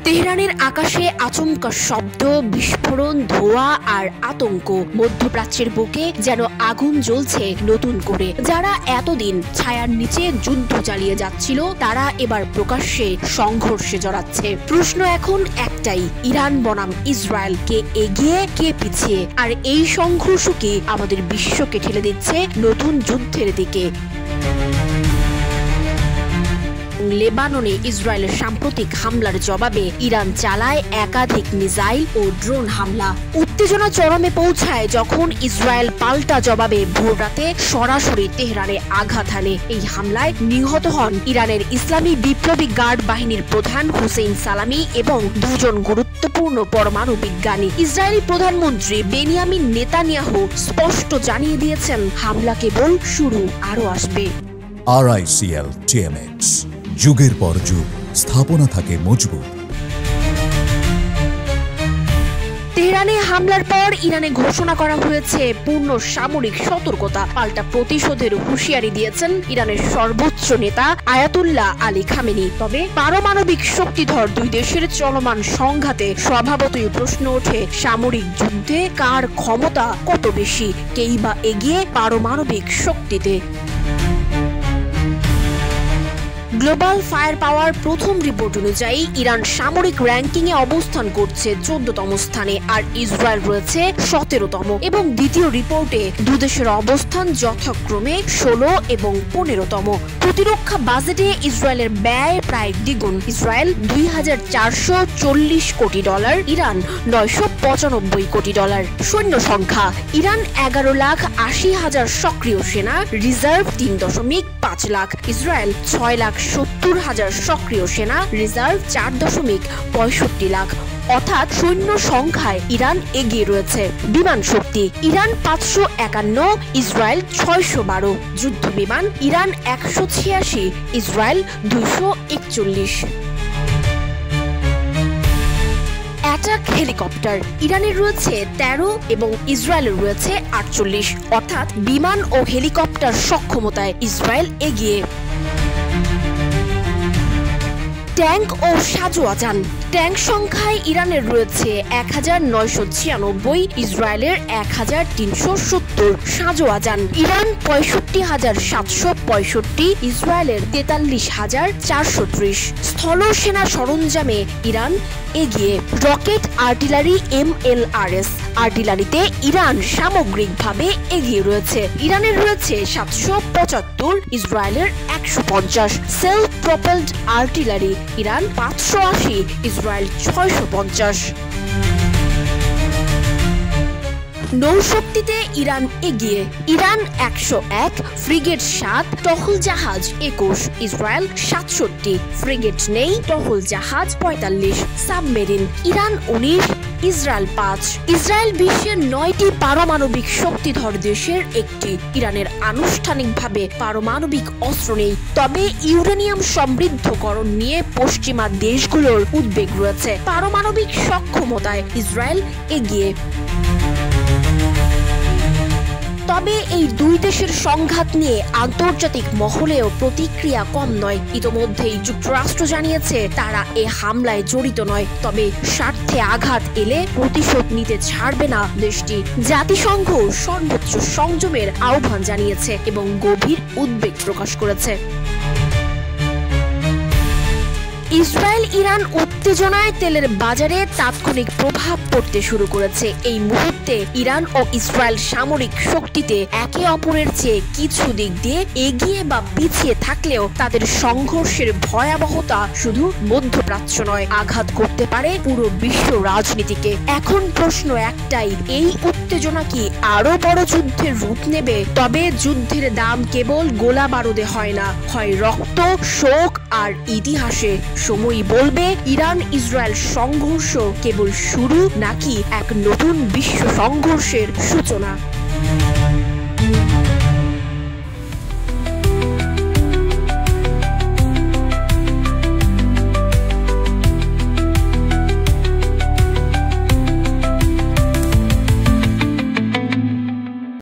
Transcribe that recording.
তেহরানের আকাশে আচমকা শব্দ, বিস্ফোরণ, ধোঁয়া আর আতঙ্ক। মধ্যপ্রাচ্যের বুকে যেন আগুন জ্বলছে নতুন করে। যারা এতদিন ছায়ার নিচে যুদ্ধ চালিয়ে যাচ্ছিল, তারা এবার প্রকাশ্যে সংঘর্ষে জড়াচ্ছে। প্রশ্ন এখন একটাই, ইরান বনাম ইসরায়েল, কে এগিয়ে কে পিছিয়ে? আর এই সংঘর্ষ কি আমাদের বিশ্বকে ঠেলে দিচ্ছে নতুন যুদ্ধের দিকে? লেবাননে ইসরায়েলের সাম্প্রতিক হামলার জবাবে ইরান চালায় একাধিক মিসাইল ও ড্রোন হামলা। উত্তেজনা চরমে পৌঁছায় যখন ইসরায়েল পাল্টা জবাবে ভোররাতে সরাসরি তেহরানে আঘাত হানে। এই হামলায় নিহত হন ইরানের ইসলামী বিপ্লবী গার্ড বাহিনীর প্রধান হুসেইন সালামি এবং দুজন গুরুত্বপূর্ণ পরমাণু বিজ্ঞানী। ইসরায়েলি প্রধানমন্ত্রী বেনিয়ামিন নেতানিয়াহু স্পষ্ট জানিয়ে দিয়েছেন, হামলা কেবল শুরু, আরও আসবে। RICL TMX, যুগের পর যুগ স্থাপনা থাকে মজবুত। তেহরানে হামলার পর ইরানে ঘোষণা করা হয়েছে পূর্ণ সামরিক সতর্কতা। পাল্টা প্রতিশোধের হুঁশিয়ারি দিয়েছেন ইরানের সর্বোচ্চ নেতা আয়াতুল্লাহ আলী খামেনি। তবে পারমাণবিক শক্তিধর দুই দেশের চলমান সংঘাতে স্বভাবতই প্রশ্ন ওঠে, সামরিক যুদ্ধে কার ক্ষমতা কত বেশি? কেই বা এগিয়ে পারমাণবিক শক্তিতে? গ্লোবাল ফায়ার পাওয়ার প্রথম রিপোর্ট অনুযায়ী ইরান সামরিক র্যাঙ্কিং এ অবস্থান করছে 14তম স্থানে, আর ইসরায়েল রয়েছে 17তম। এবং দ্বিতীয় রিপোর্টে দুদেশের অবস্থান যথাক্রমে 16 এবং 15তম। প্রতিরক্ষা বাজেটে ইসরায়েলের ব্যয় প্রায় দ্বিগুণ। ইসরায়েল $2,440 কোটি, ইরান $995 কোটি। সৈন্য সংখ্যা, ইরান 11,80,000 সক্রিয় সেনা, রিজার্ভ 3.5 লাখ। ইসরায়েল 6,70,000 সক্রিয় সেনা, রিজার্ভ 4.65 লাখ। অর্থাৎ সৈন্য সংখ্যায় ইরান এগিয়ে রয়েছে। বিমান শক্তি, ইরান 551, ইসরায়েল 612। যুদ্ধ বিমান, ইরান 186, ইসরায়েল 241। অ্যাটাক হেলিকপ্টার, ইরানের রয়েছে 13 এবং ইসরায়েলের রয়েছে 48। অর্থাৎ বিমান ও হেলিকপ্টার সক্ষমতায় ইসরায়েল এগিয়ে। ট্যাঙ্ক ও সাজোয়াজান, ট্যাঙ্ক সংখ্যায় ইরানের রয়েছে 1996, ইসরায়েলের 1370। সাজোয়াজান, ইরান 65,765, ইসরায়েলের 43,430। স্থল সেনা সরঞ্জামে ইরান এগিয়ে। রকেট, আর্টিলারি, MLRS আর্টিলারিতে ইরান সামগ্রিকভাবে এগিয়ে রয়েছে। ইরানের রয়েছে 775, ইসরায়েলের 150। Self propelled artillery, Iran 580, Israel 650। নৌশক্তিতে ইরান এগিয়ে। ইরান 101, ফ্রিগেট 7, টহল জাহাজ 21, ইসরায়েল 67, ফ্রিগেট নেই, টহল জাহাজ 45। Submarine, Iran 19, Israel 5। ইসরায়েল বিশ্বের 9টি পারমাণবিক শক্তিধর দেশের একটি। ইরানের আনুষ্ঠানিকভাবে পারমাণবিক অস্ত্র নেই, তবে ইউরেনিয়াম সমৃদ্ধকরণ নিয়ে পশ্চিমা দেশগুলোর উদ্বেগ রয়েছে। পারমাণবিক সক্ষমতায় ইসরায়েল এগিয়ে। তবে এই দুই দেশের সংঘাত নিয়ে আন্তর্জাতিক মহলেও প্রতিক্রিয়া কম নয়। ইতোমধ্যেই যুক্তরাষ্ট্র জানিয়েছে তারা এ হামলায় জড়িত নয়, তবে স্বার্থে আঘাত এলে প্রতিশোধ নিতে ছাড়বে না দেশটি। জাতিসংঘ সর্বোচ্চ সংযমের আহ্বান জানিয়েছে এবং গভীর উদ্বেগ প্রকাশ করেছে। ইসরায়েল ইরান উত্তেজনায় তেলের বাজারে তাৎক্ষণিক প্রভাব পড়তে শুরু করেছে। এই মুহূর্তে ইরান ও ইসরায়েল সামরিক শক্তিতে একে অপরের চেয়ে কিছু দিক দিয়ে এগিয়ে বা পিছিয়ে থাকলেও তাদের সংঘর্ষের ভয়াবহতা শুধু মধ্যপ্রাচ্য নয়, আঘাত করতে পারে পুরো বিশ্ব রাজনীতিকে। এখন প্রশ্ন একটাই, এই উত্তেজনা কি আরো বড় যুদ্ধের রূপ নেবে? তবে যুদ্ধের দাম কেবল গোলা বারুদে হয় না, হয় রক্ত, শোক আর ইতিহাসে। সময়ই বলবে ইরান ইসরায়েল সংঘর্ষ কেবল শুরু নাকি এক নতুন বিশ্ব সংঘর্ষের সূচনা।